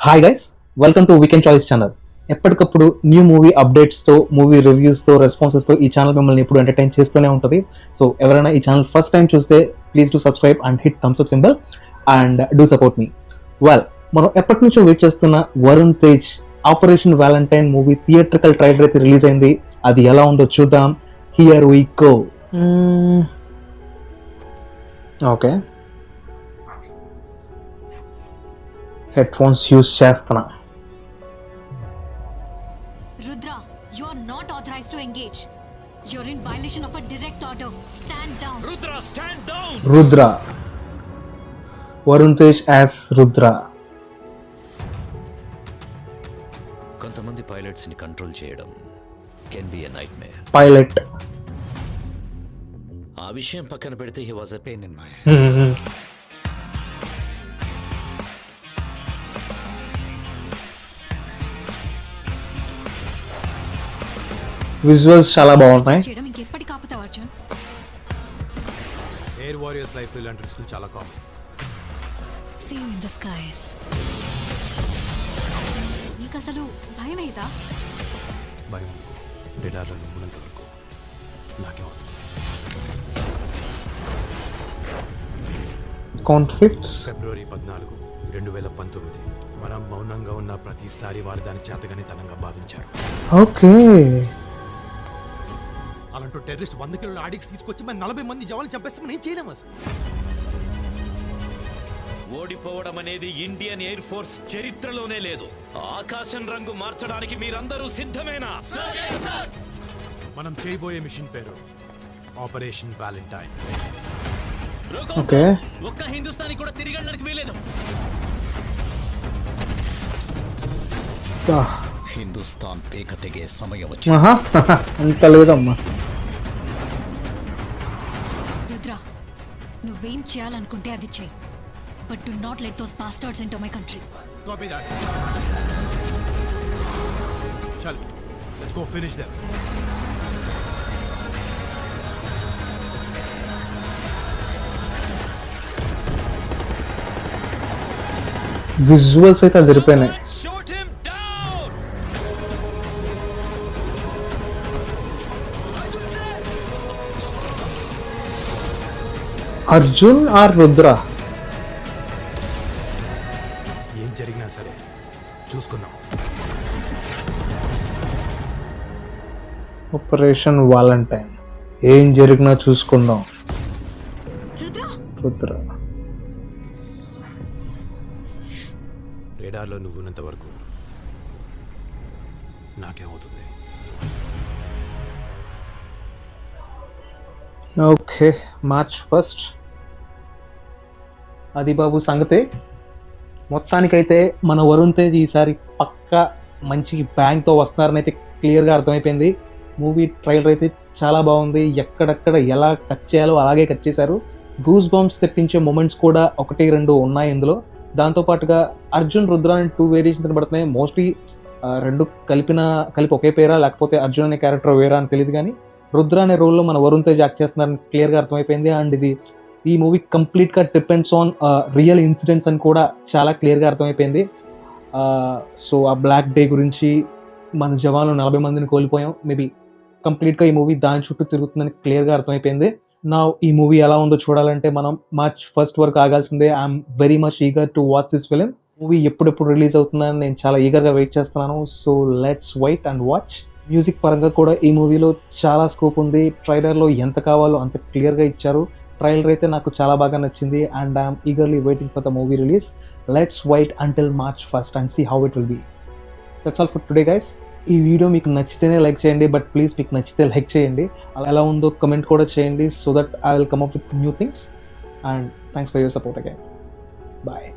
Hi guys, welcome to weekend choice channel. ఎప్పటికప్పుడు new movie అప్డేట్స్తో, movie రివ్యూస్తో, రెస్పాన్సెస్తో ఈ channel మిమ్మల్ని ఎప్పుడు ఎంటర్టైన్ చేస్తూనే ఉంటుంది. సో ఎవరైనా ఈ ఛానల్ ఫస్ట్ టైం చూస్తే please do subscribe and hit thumbs up symbol and do support మీ. వెల్, మనం ఎప్పటి నుంచో వెయిట్ చేస్తున్న Varun Tej Operation Valentine movie theatrical trailer అయితే రిలీజ్ అయింది. అది ఎలా ఉందో చూద్దాం. Here we go. Okay, headphones use చేస్తున్నా. Rudra, you are not authorized to engage. You're in violation of a direct order. Stand down. Rudra, stand down! Rudra, Varun Tej as Rudra. కొంతమంది pilots ని control చేయడం can be a nightmare. Pilot. ఆ విషయం పక్కన పెడితే he was a pain in my visuals చాలా బాగున్నాయి. చేయడం ఇంకెప్పటికి ఆపుతావు అర్జున్? ఎయిర్ వారియర్స్ లైఫ్ ఇలాంటి రిస్కులు చాలా common. See you in the skies. నీకు అసలు భయం ఏదా? భయం డేటాలో ఉన్నంత వరకు నాకే అవుతుంది. కాన్ఫ్లిక్ట్స్. ఫిబ్రవరి 14, 2019 మనం మౌనంగా ఉన్న ప్రతిసారి వారు దాని చేతగానే తనంగా భావించారు. ఓకే, అలాంటి టెర్రరిస్ట్ 100 కిలోల ఆడిక్స్ తీసుకొచ్చి మన 40 మంది జవాన్లు చంపేస్తే మనం ఏం చేయలేము అసలు. ఓడిపోవడం అనేది ఇండియన్ ఎయిర్ ఫోర్స్ చరిత్రలోనే లేదు. ఆకాశం రంగు మార్చడానికి మీరందరూ సిద్ధమేనా? మనం చేయబోయే మిషన్ పేరు ఆపరేషన్ వ్యాలంటైన్. ఓకే. ఒక్క హిందుస్థానీ కూడా తిరిగి వెళ్ళడానికి వీలేదు. హిందుస్థాన్ పేక తెగే సమయం వచ్చింది. అంత లేదమ్మా. రుద్ర, నువ్వేం చేయాలనుకుంటే అది చెయ్యి. But do not let those bastards enter my country. Copy that. చల్, let's go finish them. Visuals అయితే అదిరిపోయినాయి. Shoot him down! Arjun or Rudra? ఏం జరిగినా సరే చూసుకుందాం. ఆపరేషన్ వాలంటైన్, ఏం జరిగినా చూసుకుందాం. రుద్ర, రుద్ర. రేడార్లో నువ్వు ఉన్నంత వరకు నాకేమవుతుంది. Okay, March 1. అది బాబు సంగతి. మొత్తానికైతే మన వరుణ్ తేజ్ ఈసారి పక్కా మంచి బ్యాంగ్తో వస్తున్నారని అయితే క్లియర్గా అర్థమైపోయింది. మూవీ ట్రైలర్ అయితే చాలా బాగుంది. ఎక్కడెక్కడ ఎలా కట్ చేయాలో అలాగే కట్ చేశారు. గూస్ బాంబ్స్ తెప్పించే మూమెంట్స్ కూడా 1-2 ఉన్నాయి ఇందులో. దాంతోపాటుగా అర్జున్ రుద్ర అని 2 వేరియేషన్స్ పడుతున్నాయి. మోస్ట్లీ 2 కలిపి ఒకే పేరా, లేకపోతే అర్జున్ అనే క్యారెక్టర్ వేరా అని తెలియదు, కానీ రుద్ర అనే రోల్లో మన వరుణ్ తేజ్ యాక్ట్ చేస్తున్నారని క్లియర్గా అర్థమైపోయింది. అండ్ ఈ మూవీ కంప్లీట్గా డిపెండ్స్ ఆన్ రియల్ ఇన్సిడెంట్స్ అని కూడా చాలా క్లియర్గా అర్థమైపోయింది. సో ఆ బ్లాక్ డే గురించి, మన జవాన్లు 40 మందిని కోల్పోయాం, మేబీ కంప్లీట్గా ఈ మూవీ దాని చుట్టూ తిరుగుతుందని క్లియర్గా అర్థమైపోయింది. నా ఈ మూవీ ఎలా ఉందో చూడాలంటే మనం మార్చ్ 1 వరకు ఆగాల్సిందే. I'm very much eager to watch this film. Movie ఎప్పుడెప్పుడు రిలీజ్ అవుతుందని నేను చాలా ఈగర్గా వెయిట్ చేస్తున్నాను. So let's wait and watch. Music పరంగా కూడా ఈ మూవీలో చాలా స్కోప్ ఉంది. ట్రైలర్లో ఎంత కావాలో అంత క్లియర్గా ఇచ్చారు. ట్రైలర్ అయితే నాకు చాలా బాగా నచ్చింది. And I'm eagerly waiting for the movie release. Let's wait until March 1 and see how it will be. That's all for today guys. ఈ వీడియో మీకు నచ్చితేనే లైక్ చేయండి, బట్ ప్లీజ్ మీకు నచ్చితే లైక్ చేయండి. అలా ఎలా ఉందో కమెంట్ కూడా చేయండి, so that I will come up with new things. And thanks for your support again. Bye.